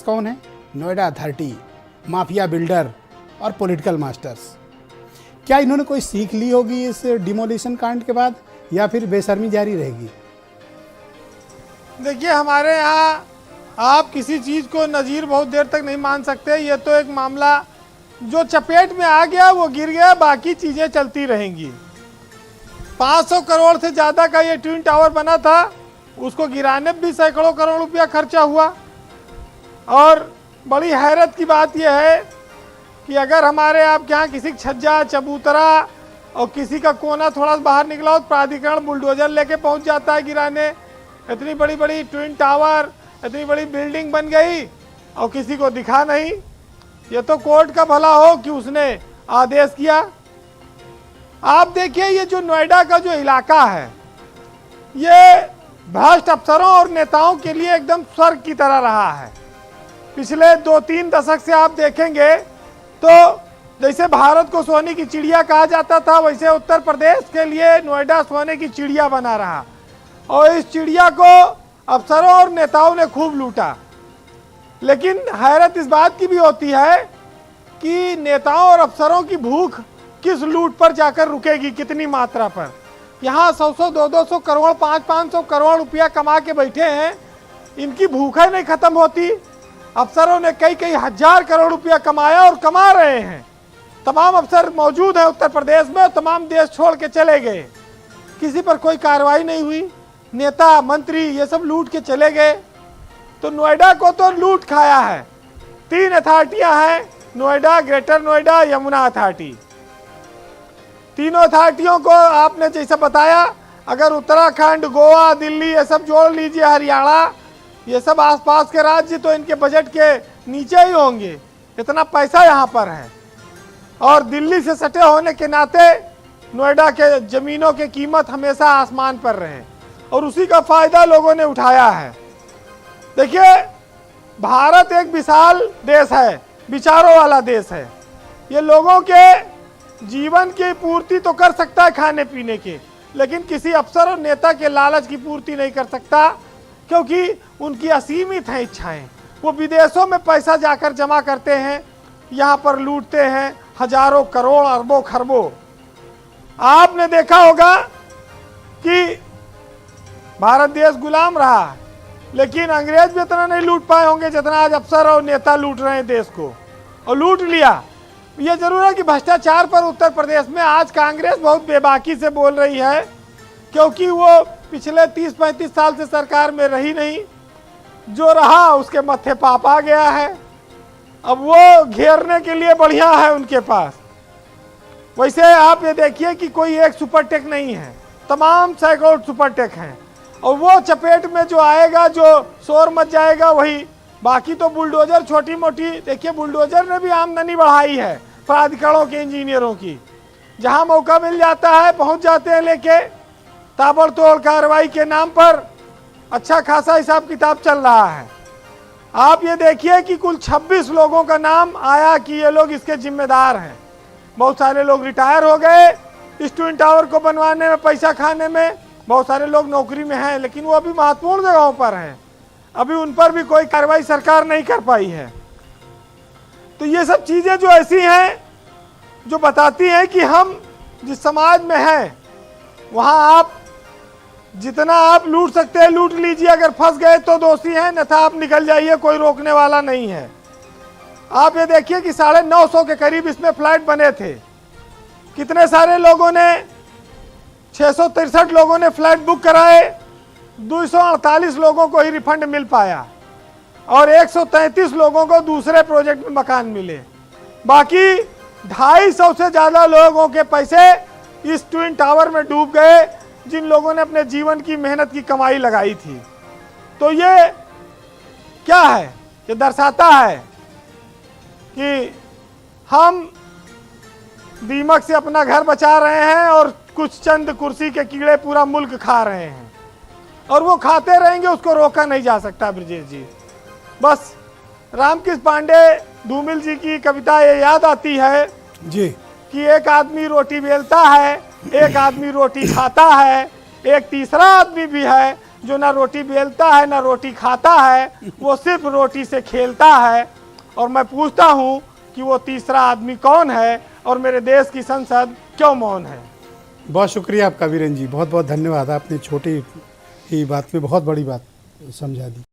कौन है? Noida authority, mafia builder और पॉलिटिकल मास्टर्स। क्या इन्होंने कोई सीख ली होगी इस डिमोलिशन कांड के बाद, या फिर बेशर्मी जारी रहेगी? देखिए, हमारे यहाँ आप किसी चीज़ को नज़ीर बहुत देर तक नहीं मान सकते। ये तो एक मामला जो चपेट में आ गया वो गिर गया, बाकी चीज़ें चलती रहेंगी। 500 करोड़ से ज़्यादा का ये ट्विन टावर बना था, उसको गिराने भी सैकड़ों करोड़ रुपया खर्चा हुआ। और बड़ी हैरत की बात यह है कि अगर हमारे आपके यहाँ किसी छज्जा चबूतरा और किसी का कोना थोड़ा सा बाहर निकला हो तो प्राधिकरण बुलडोजर लेके पहुंच जाता है गिराने। इतनी बड़ी बड़ी ट्विन टावर, इतनी बड़ी बिल्डिंग बन गई और किसी को दिखा नहीं। ये तो कोर्ट का भला हो कि उसने आदेश किया। आप देखिए, ये जो नोएडा का जो इलाका है, ये भ्रष्ट अफसरों और नेताओं के लिए एकदम स्वर्ग की तरह रहा है। पिछले 2-3 दशक से आप देखेंगे तो जैसे भारत को सोने की चिड़िया कहा जाता था, वैसे उत्तर प्रदेश के लिए नोएडा सोने की चिड़िया बना रहा। और इस चिड़िया को अफसरों और नेताओं ने खूब लूटा। लेकिन हैरत इस बात की भी होती है कि नेताओं और अफसरों की भूख किस लूट पर जाकर रुकेगी, कितनी मात्रा पर। यहाँ 100-100, 200-200 करोड़, 500-500 करोड़ रुपया कमा के बैठे हैं, इनकी भूख नहीं खत्म होती। अफसरों ने कई हजार करोड़ रुपया कमाया और कमा रहे हैं। तमाम अफसर मौजूद हैं उत्तर प्रदेश में, तमाम देश छोड़ के चले गए, किसी पर कोई कार्रवाई नहीं हुई। नेता मंत्री ये सब लूट के चले गए। तो नोएडा को तो लूट खाया है। 3 अथॉरिटियां हैं, नोएडा, ग्रेटर नोएडा, यमुना अथॉरिटी। तीनों अथॉरिटियों को आपने जैसा बताया, अगर उत्तराखंड, गोवा, दिल्ली ये सब जोड़ लीजिए, हरियाणा, ये सब आसपास के राज्य, तो इनके बजट के नीचे ही होंगे। इतना पैसा यहाँ पर है। और दिल्ली से सटे होने के नाते नोएडा के जमीनों की कीमत हमेशा आसमान पर रहे और उसी का फायदा लोगों ने उठाया है। देखिए, भारत एक विशाल देश है, विचारों वाला देश है। ये लोगों के जीवन की पूर्ति तो कर सकता है खाने पीने के, लेकिन किसी अफसर और नेता के लालच की पूर्ति नहीं कर सकता, क्योंकि उनकी असीमित हैं इच्छाएं। वो विदेशों में पैसा जाकर जमा करते हैं, यहाँ पर लूटते हैं हजारों करोड़, अरबों खरबों। आपने देखा होगा कि भारत देश गुलाम रहा, लेकिन अंग्रेज भी इतना नहीं लूट पाए होंगे जितना आज अफसर और नेता लूट रहे हैं देश को, और लूट लिया। ये जरूर है कि भ्रष्टाचार पर उत्तर प्रदेश में आज कांग्रेस बहुत बेबाकी से बोल रही है, क्योंकि वो पिछले 30-35 साल से सरकार में रही नहीं। जो रहा उसके मत्थे पाप आ गया है। अब वो घेरने के लिए बढ़िया है उनके पास। वैसे आप ये देखिए कि कोई एक सुपरटेक नहीं है, तमाम सैकड़ों सुपरटेक हैं, और वो चपेट में जो आएगा, जो शोर मच जाएगा वही। बाकी तो बुलडोजर छोटी मोटी, देखिए बुलडोजर ने भी आमदनी बढ़ाई है प्राधिकरणों के इंजीनियरों की। जहां मौका मिल जाता है पहुंच जाते हैं लेके, ताबड़तोड़ कार्रवाई के नाम पर अच्छा खासा हिसाब किताब चल रहा है। आप ये देखिए कि कुल 26 लोगों का नाम आया कि ये लोग इसके जिम्मेदार हैं। बहुत सारे लोग रिटायर हो गए इस ट्विन टावर को बनवाने में, पैसा खाने में। बहुत सारे लोग नौकरी में हैं, लेकिन वो अभी महत्वपूर्ण जगहों पर हैं। अभी उन पर भी कोई कार्रवाई सरकार नहीं कर पाई है। तो ये सब चीज़ें जो ऐसी हैं जो बताती हैं कि हम जिस समाज में हैं वहाँ आप जितना आप लूट सकते हैं लूट लीजिए। अगर फंस गए तो दोषी हैं, अन्यथा आप निकल जाइए, कोई रोकने वाला नहीं है। आप ये देखिए कि 950 के करीब इसमें फ्लैट बने थे। कितने सारे लोगों ने, 663 लोगों ने फ्लैट बुक कराए, 248 लोगों को ही रिफंड मिल पाया और 133 लोगों को दूसरे प्रोजेक्ट में मकान मिले। बाकी 250 से ज़्यादा लोगों के पैसे इस ट्विन टावर में डूब गए, जिन लोगों ने अपने जीवन की मेहनत की कमाई लगाई थी। तो ये क्या है? ये दर्शाता है कि हम दीमक से अपना घर बचा रहे हैं और कुछ चंद कुर्सी के कीड़े पूरा मुल्क खा रहे हैं, और वो खाते रहेंगे, उसको रोका नहीं जा सकता। ब्रजेश जी, बस रामकृष्ण पांडे धूमिल जी की कविता ये याद आती है जी कि एक आदमी रोटी बेलता है, एक आदमी रोटी खाता है, एक तीसरा आदमी भी है जो ना रोटी बेलता है ना रोटी खाता है, वो सिर्फ रोटी से खेलता है। और मैं पूछता हूँ कि वो तीसरा आदमी कौन है और मेरे देश की संसद क्यों मौन है। बहुत शुक्रिया आपका वीरेन जी, बहुत बहुत धन्यवाद। आपने छोटी ही बात में बहुत बड़ी बात समझा दी।